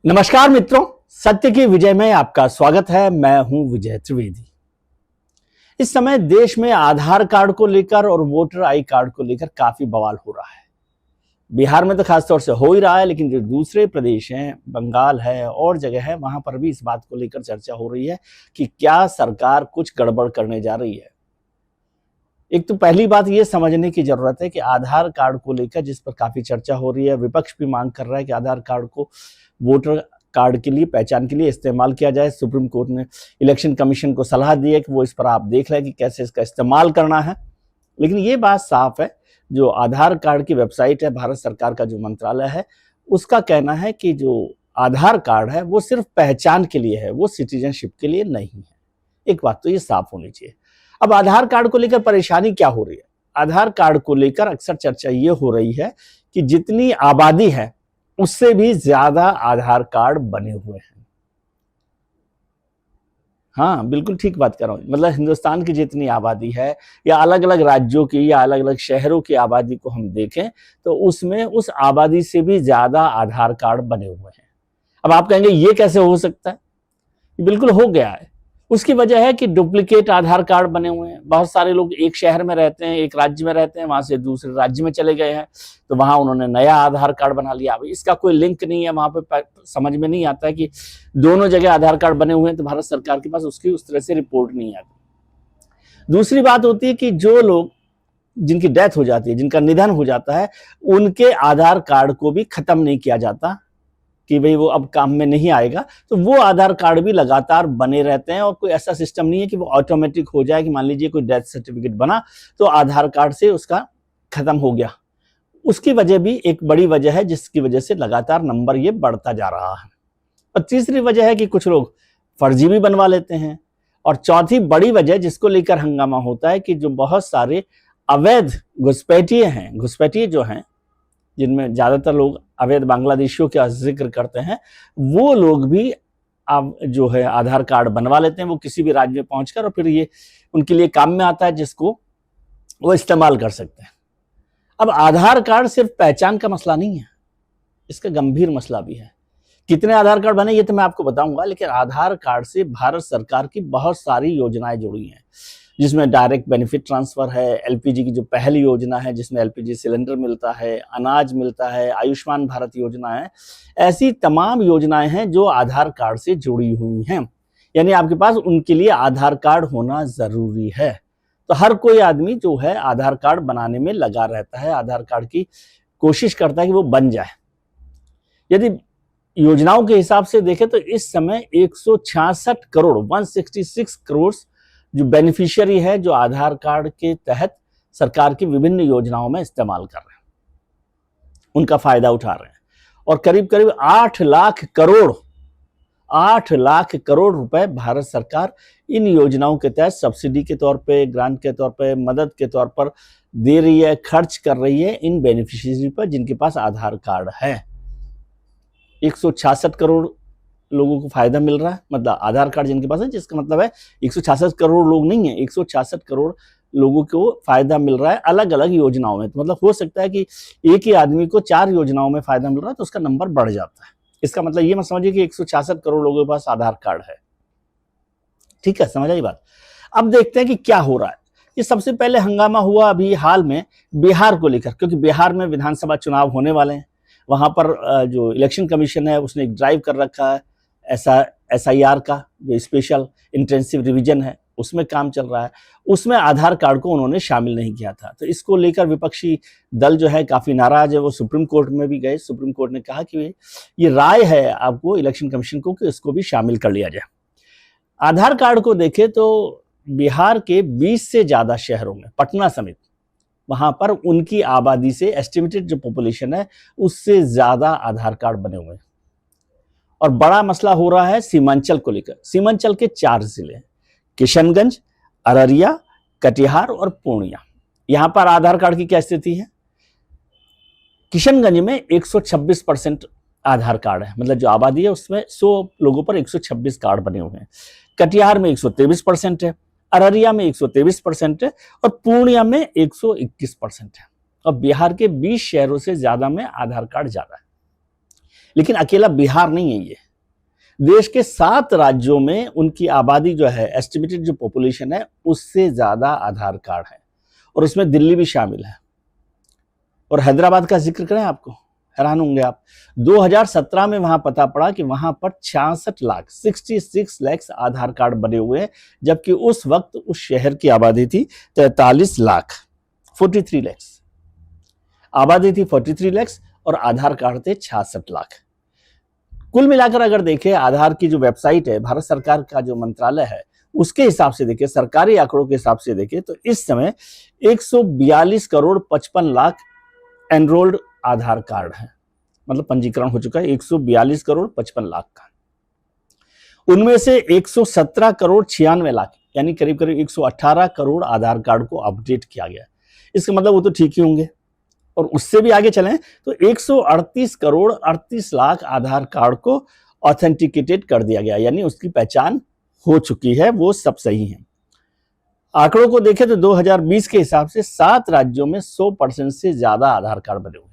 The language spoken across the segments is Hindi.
नमस्कार मित्रों, सत्य की विजय में आपका स्वागत है। मैं हूं विजय त्रिवेदी। इस समय देश में आधार कार्ड को लेकर और वोटर आई कार्ड को लेकर काफी बवाल हो रहा है। बिहार में तो खासतौर से हो ही रहा है, लेकिन जो दूसरे प्रदेश हैं, बंगाल है और जगह है, वहां पर भी इस बात को लेकर चर्चा हो रही है कि क्या सरकार कुछ गड़बड़ करने जा रही है। एक तो पहली बात यह समझने की जरूरत है कि आधार कार्ड को लेकर जिस पर काफी चर्चा हो रही है, विपक्ष भी मांग कर रहा है कि आधार कार्ड को वोटर कार्ड के लिए, पहचान के लिए इस्तेमाल किया जाए। सुप्रीम कोर्ट ने इलेक्शन कमीशन को सलाह दी है कि वो इस पर आप देख लें कि कैसे इसका इस्तेमाल करना है। लेकिन ये बात साफ है, जो आधार कार्ड की वेबसाइट है, भारत सरकार का जो मंत्रालय है, उसका कहना है कि जो आधार कार्ड है वो सिर्फ पहचान के लिए है, वो सिटीजनशिप के लिए नहीं है। एक बात तो ये साफ होनी चाहिए। अब आधार कार्ड को लेकर परेशानी क्या हो रही है? आधार कार्ड को लेकर अक्सर चर्चा ये हो रही है कि जितनी आबादी है उससे भी ज्यादा आधार कार्ड बने हुए हैं। हाँ, बिल्कुल ठीक बात कर रहा हूं। मतलब हिंदुस्तान की जितनी आबादी है या अलग अलग राज्यों की या अलग अलग शहरों की आबादी को हम देखें तो उसमें उस आबादी से भी ज्यादा आधार कार्ड बने हुए हैं। अब आप कहेंगे ये कैसे हो सकता है? बिल्कुल हो गया है। उसकी वजह है कि डुप्लीकेट आधार कार्ड बने हुए हैं। बहुत सारे लोग एक शहर में रहते हैं, एक राज्य में रहते हैं, वहां से दूसरे राज्य में चले गए हैं, तो वहां उन्होंने नया आधार कार्ड बना लिया। अभी इसका कोई लिंक नहीं है, वहां पे समझ में नहीं आता है कि दोनों जगह आधार कार्ड बने हुए हैं, तो भारत सरकार के पास उसकी उस तरह से रिपोर्ट नहीं आती। दूसरी बात होती है कि जो लोग जिनकी डेथ हो जाती है, जिनका निधन हो जाता है, उनके आधार कार्ड को भी खत्म नहीं किया जाता कि भाई वो अब काम में नहीं आएगा, तो वो आधार कार्ड भी लगातार बने रहते हैं। और कोई ऐसा सिस्टम नहीं है कि वो ऑटोमेटिक हो जाए कि मान लीजिए कोई डेथ सर्टिफिकेट बना तो आधार कार्ड से उसका खत्म हो गया। उसकी वजह भी एक बड़ी वजह है, जिसकी वजह से लगातार नंबर ये बढ़ता जा रहा है। और तीसरी वजह है कि कुछ लोग फर्जी भी बनवा लेते हैं। और चौथी बड़ी वजह जिसको लेकर हंगामा होता है कि जो बहुत सारे अवैध घुसपैठिए हैं, घुसपैठिए जो हैं, जिनमें ज्यादातर लोग अवैध बांग्लादेशियों का जिक्र करते हैं, वो लोग भी अब जो है आधार कार्ड बनवा लेते हैं, वो किसी भी राज्य में पहुंचकर, और फिर ये उनके लिए काम में आता है, जिसको वो इस्तेमाल कर सकते हैं। अब आधार कार्ड सिर्फ पहचान का मसला नहीं है, इसका गंभीर मसला भी है। कितने आधार कार्ड बने ये तो मैं आपको बताऊंगा, लेकिन आधार कार्ड से भारत सरकार की बहुत सारी योजनाएं जुड़ी हैं, जिसमें डायरेक्ट बेनिफिट ट्रांसफर है, एलपीजी की जो पहली योजना है जिसमें एलपीजी सिलेंडर मिलता है, अनाज मिलता है, आयुष्मान भारत योजना है। ऐसी तमाम योजनाएं हैं जो आधार कार्ड से जुड़ी हुई हैं। यानी आपके पास उनके लिए आधार कार्ड होना जरूरी है। तो हर कोई आदमी जो है आधार कार्ड बनाने में लगा रहता है, आधार कार्ड की कोशिश करता है कि वो बन जाए। यदि योजनाओं के हिसाब से देखें तो इस समय 166 करोड़ 166 करोड़ जो बेनिफिशियरी है, जो आधार कार्ड के तहत सरकार की विभिन्न योजनाओं में इस्तेमाल कर रहे हैं, उनका फायदा उठा रहे हैं। और करीब करीब 8 लाख करोड़ रुपए भारत सरकार इन योजनाओं के तहत सब्सिडी के तौर पे, ग्रांट के तौर पे, मदद के तौर पर दे रही है, खर्च कर रही है इन बेनिफिशियरी पर जिनके पास आधार कार्ड है। 166 करोड़ लोगों को फायदा मिल रहा है, मतलब आधार कार्ड जिनके पास है, जिसका मतलब है 166 करोड़ लोग नहीं है, 166 करोड़ लोगों को फायदा मिल रहा है अलग अलग योजनाओं में। तो मतलब हो सकता है कि एक ही आदमी को 4 योजनाओं में फायदा मिल रहा है, तो उसका नंबर बढ़ जाता है। इसका मतलब ये मत समझिए कि 166 करोड़ लोगों के पास आधार कार्ड है। ठीक है, समझ आई बात। अब देखते हैं कि क्या हो रहा है। ये सबसे पहले हंगामा हुआ अभी हाल में बिहार को लेकर, क्योंकि बिहार में विधानसभा चुनाव होने वाले हैं। वहां पर जो इलेक्शन कमीशन है उसने एक ड्राइव कर रखा है, SIR का जो स्पेशल इंटेंसिव रिवीजन है, उसमें काम चल रहा है। उसमें आधार कार्ड को उन्होंने शामिल नहीं किया था, तो इसको लेकर विपक्षी दल जो है काफी नाराज है। वो सुप्रीम कोर्ट में भी गए। सुप्रीम कोर्ट ने कहा कि ये राय है आपको इलेक्शन कमीशन को कि इसको भी शामिल कर लिया जाए। आधार कार्ड को देखें तो बिहार के 20 से ज्यादा शहरों में, पटना समेत, वहां पर उनकी आबादी से एस्टिमेटेड जो पॉपुलेशन है उससे ज्यादा आधार कार्ड बने हुए हैं। और बड़ा मसला हो रहा है सीमांचल को लेकर। सीमांचल के 4 जिले, किशनगंज, अररिया, कटिहार और पूर्णिया, यहां पर आधार कार्ड की क्या स्थिति है? किशनगंज में 126% आधार कार्ड है, मतलब जो आबादी है उसमें 100 लोगों पर 126 कार्ड बने हुए हैं। कटिहार में 123% है, अररिया में 123% है और पूर्णिया में 121% है। और बिहार के 20 शहरों से ज्यादा में आधार कार्ड ज्यादा है। लेकिन अकेला बिहार नहीं है ये, देश के 7 राज्यों में उनकी आबादी जो है, एस्टिमेटेड जो पॉपुलेशन है, उससे ज्यादा आधार कार्ड है, और उसमें दिल्ली भी शामिल है। और हैदराबाद का जिक्र करें, आपको हैरान होंगे आप, 2017 में वहां पता पड़ा कि वहां पर 66 लाख 66 लाख आधार कार्ड बने हुए हैं, जबकि उस वक्त उस शहर की आबादी थी 43 लाख 43 लाख, आबादी थी 43 लाख और आधार कार्ड थे 66 लाख। कुल मिलाकर अगर देखें, आधार की जो वेबसाइट है, भारत सरकार का जो मंत्रालय है, उसके हिसाब से देखें, सरकारी आंकड़ों के हिसाब से देखें, तो इस समय 142 करोड़ 55 लाख एनरोल्ड आधार कार्ड है, मतलब पंजीकरण हो चुका है 142 करोड़ 55 लाख का। उनमें से 117 करोड़ 96 लाख, यानी करीब करीब 118 करोड़ आधार कार्ड को अपडेट किया गया। इसका मतलब वो तो ठीक ही होंगे। और उससे भी आगे चलें तो 138 करोड़ 38 लाख आधार कार्ड को ऑथेंटिकेटेड कर दिया गया, यानी उसकी पहचान हो चुकी है, वो सब सही है। आंकड़ों को देखें तो 2020 के हिसाब से 7 राज्यों में 100% से ज्यादा आधार कार्ड बने हुए हैं।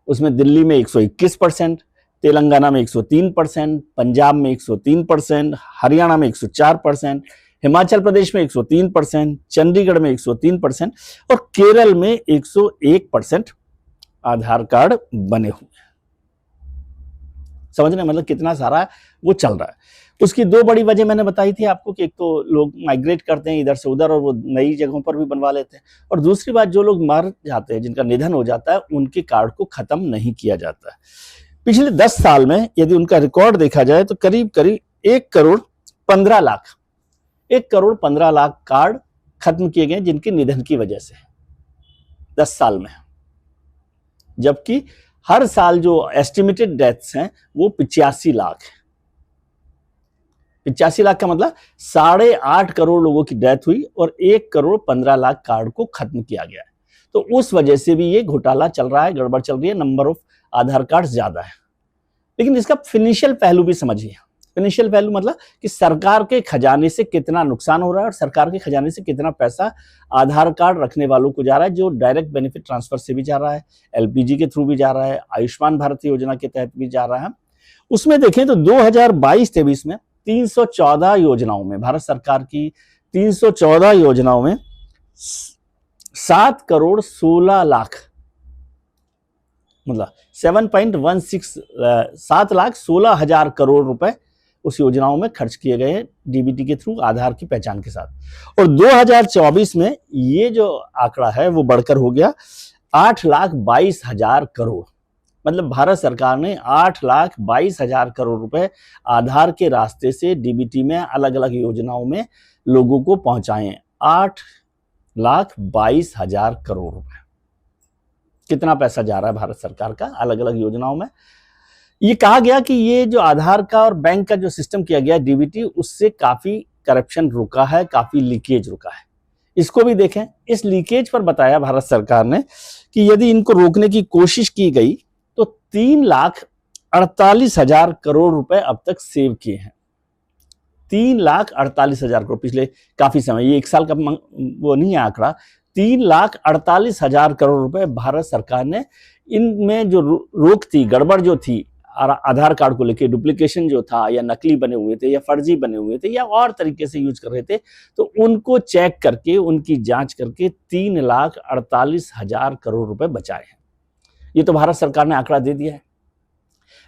उसमें दिल्ली में 121%, तेलंगाना में 103%, पंजाब में 103%, हरियाणा में 104%, हिमाचल प्रदेश में 103%, चंडीगढ़ में 103% और केरल में 101% आधार कार्ड बने हुए हैं। समझने मतलब कितना सारा वो चल रहा है। उसकी 2 बड़ी वजह मैंने बताई थी आपको कि एक तो लोग माइग्रेट करते हैं इधर से उधर और वो नई जगहों पर भी बनवा लेते हैं, और दूसरी बात जो लोग मर जाते हैं, जिनका निधन हो जाता है, उनके कार्ड को खत्म नहीं किया जाता है। पिछले 10 साल में यदि उनका रिकॉर्ड देखा जाए तो करीब करीब 1 करोड़ 15 लाख कार्ड खत्म किए गए जिनके निधन की वजह से 10 साल में, जबकि हर साल जो एस्टिमेटेड डेथ्स हैं वो 85 लाख है। 85 लाख का मतलब 8.5 करोड़ लोगों की डेथ हुई और 1 करोड़ 15 लाख कार्ड को खत्म किया गया है। तो उस वजह से भी ये घोटाला चल रहा है, गड़बड़ चल रही है, नंबर ऑफ आधार कार्ड ज्यादा है। लेकिन इसका फिनेंशियल पहलू भी समझिए। फिनेंशियल पहलू मतलब कि सरकार के खजाने से कितना नुकसान हो रहा है और सरकार के खजाने से कितना पैसा आधार कार्ड रखने वालों को जा रहा है, जो डायरेक्ट बेनिफिट ट्रांसफर से भी जा रहा है, एलपीजी के थ्रू भी जा रहा है, आयुष्मान भारत योजना के तहत भी जा रहा है। उसमें देखें तो 2022-23 में 314 योजनाओं में, भारत सरकार की 314 योजनाओं में 7 करोड़ 16 लाख, मतलब 7 लाख 16 हजार करोड़ रुपए उस योजनाओं में खर्च किए गए डीबीटी के थ्रू आधार की पहचान के साथ। और 2024 में ये जो आंकड़ा है वो बढ़कर हो गया 8,22,000 करोड़, मतलब भारत सरकार ने 8,22,000 करोड़ रुपए आधार के रास्ते से डीबीटी में अलग अलग योजनाओं में लोगों को पहुंचाए। 8,22,000 करोड़ रुपए, कितना पैसा जा रहा है भारत सरकार का अलग अलग योजनाओं में। ये कहा गया कि ये जो आधार का और बैंक का जो सिस्टम किया गया डीबीटी, उससे काफी करप्शन रुका है, काफी लीकेज रुका है। इसको भी देखें, इस लीकेज पर बताया भारत सरकार ने कि यदि इनको रोकने की कोशिश की गई तो 3,48,000 करोड़ रुपए अब तक सेव किए हैं। 3,48,000 करोड़ पिछले काफी समय, ये 1 साल का वो नहीं है आंकड़ा, 3,48,000 करोड़ रुपए भारत सरकार ने इनमें जो रोक थी, गड़बड़ जो थी आधार कार्ड को लेके, डुप्लीकेशन जो था या नकली बने हुए थे या फर्जी बने हुए थे या और तरीके से यूज कर रहे थे, तो उनको चेक करके, उनकी जांच करके 3,48,000 करोड़ रुपए बचाए हैं। ये तो भारत सरकार ने आंकड़ा दे दिया है,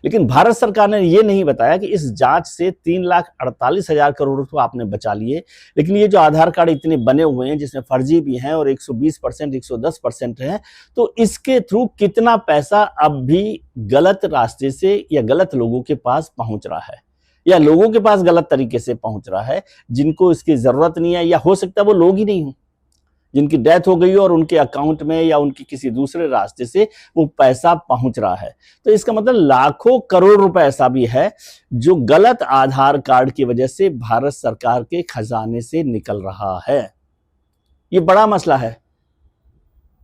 लेकिन भारत सरकार ने ये नहीं बताया कि इस जांच से 3,48,000 करोड़ रुपए आपने बचा लिए, लेकिन ये जो आधार कार्ड इतने बने हुए हैं जिसमें फर्जी भी हैं और 120%, 110% है, तो इसके थ्रू कितना पैसा अब भी गलत रास्ते से या गलत लोगों के पास पहुंच रहा है, या लोगों के पास गलत तरीके से पहुंच रहा है जिनको इसकी जरूरत नहीं है, या हो सकता है वो लोग ही नहीं हो, जिनकी डेथ हो गई और उनके अकाउंट में या उनके किसी दूसरे रास्ते से वो पैसा पहुंच रहा है। तो इसका मतलब लाखों करोड़ रुपए ऐसा भी है जो गलत आधार कार्ड की वजह से भारत सरकार के खजाने से निकल रहा है। ये बड़ा मसला है।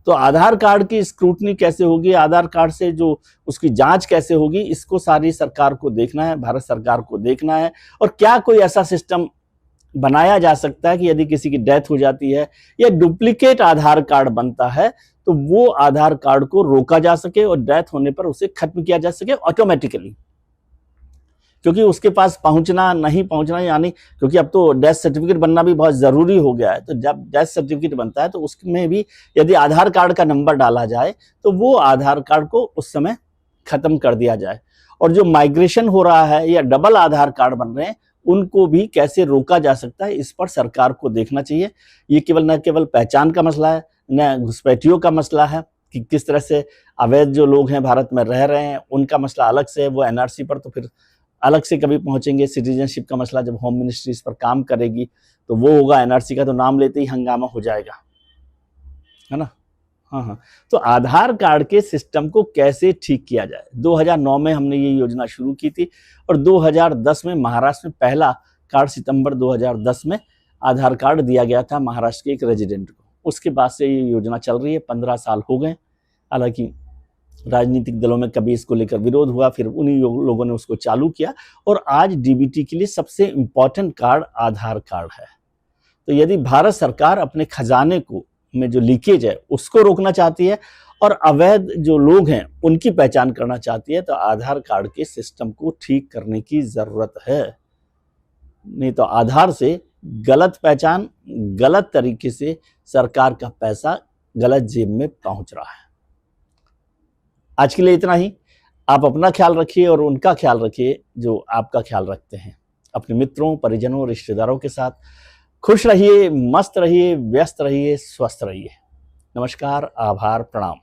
तो आधार कार्ड की स्क्रूटनी कैसे होगी, आधार कार्ड से जो उसकी जांच कैसे होगी, इसको सारी सरकार को देखना है, भारत सरकार को देखना है। और क्या कोई ऐसा सिस्टम बनाया जा सकता है कि यदि किसी की डेथ हो जाती है या डुप्लीकेट आधार कार्ड बनता है तो वो आधार कार्ड को रोका जा सके और डेथ होने पर उसे खत्म किया जा सके ऑटोमेटिकली, क्योंकि उसके पास पहुंचना नहीं पहुंचना, यानी क्योंकि अब तो डेथ सर्टिफिकेट बनना भी बहुत जरूरी हो गया है, तो जब डेथ सर्टिफिकेट बनता है तो उसमें भी यदि आधार कार्ड का नंबर डाला जाए तो वो आधार कार्ड को उस समय खत्म कर दिया जाए। और जो माइग्रेशन हो रहा है या डबल आधार कार्ड बन रहे हैं उनको भी कैसे रोका जा सकता है, इस पर सरकार को देखना चाहिए। ये न केवल पहचान का मसला है, न घुसपैठियों का मसला है कि किस तरह से अवैध जो लोग हैं भारत में रह रहे हैं उनका मसला अलग से है, वो एनआरसी पर तो फिर अलग से कभी पहुंचेंगे। सिटीजनशिप का मसला जब होम मिनिस्ट्री इस पर काम करेगी तो वो होगा, एनआरसी का तो नाम लेते ही हंगामा हो जाएगा, है ना। हाँ, तो आधार कार्ड के सिस्टम को कैसे ठीक किया जाए। 2009 में हमने ये योजना शुरू की थी और 2010 में महाराष्ट्र में पहला कार्ड सितंबर 2010 में आधार कार्ड दिया गया था महाराष्ट्र के एक रेजिडेंट को। उसके बाद से ये योजना चल रही है, 15 साल हो गए। हालांकि राजनीतिक दलों में कभी इसको लेकर विरोध हुआ, फिर उन्हीं लोगों ने उसको चालू किया और आज डीबीटी के लिए सबसे इंपॉर्टेंट कार्ड आधार कार्ड है। तो यदि भारत सरकार अपने खजाने को में जो लीकेज है उसको रोकना चाहती है और अवैध जो लोग हैं उनकी पहचान करना चाहती है तो आधार कार्ड के सिस्टम को ठीक करने की जरूरत है। नहीं तो आधार से गलत पहचान, गलत तरीके से सरकार का पैसा गलत जेब में पहुंच रहा है। आज के लिए इतना ही। आप अपना ख्याल रखिए और उनका ख्याल रखिए जो आपका ख्याल रखते हैं। अपने मित्रों, परिजनों, रिश्तेदारों के साथ खुश रहिए, मस्त रहिए, व्यस्त रहिए, स्वस्थ रहिए। नमस्कार, आभार, प्रणाम।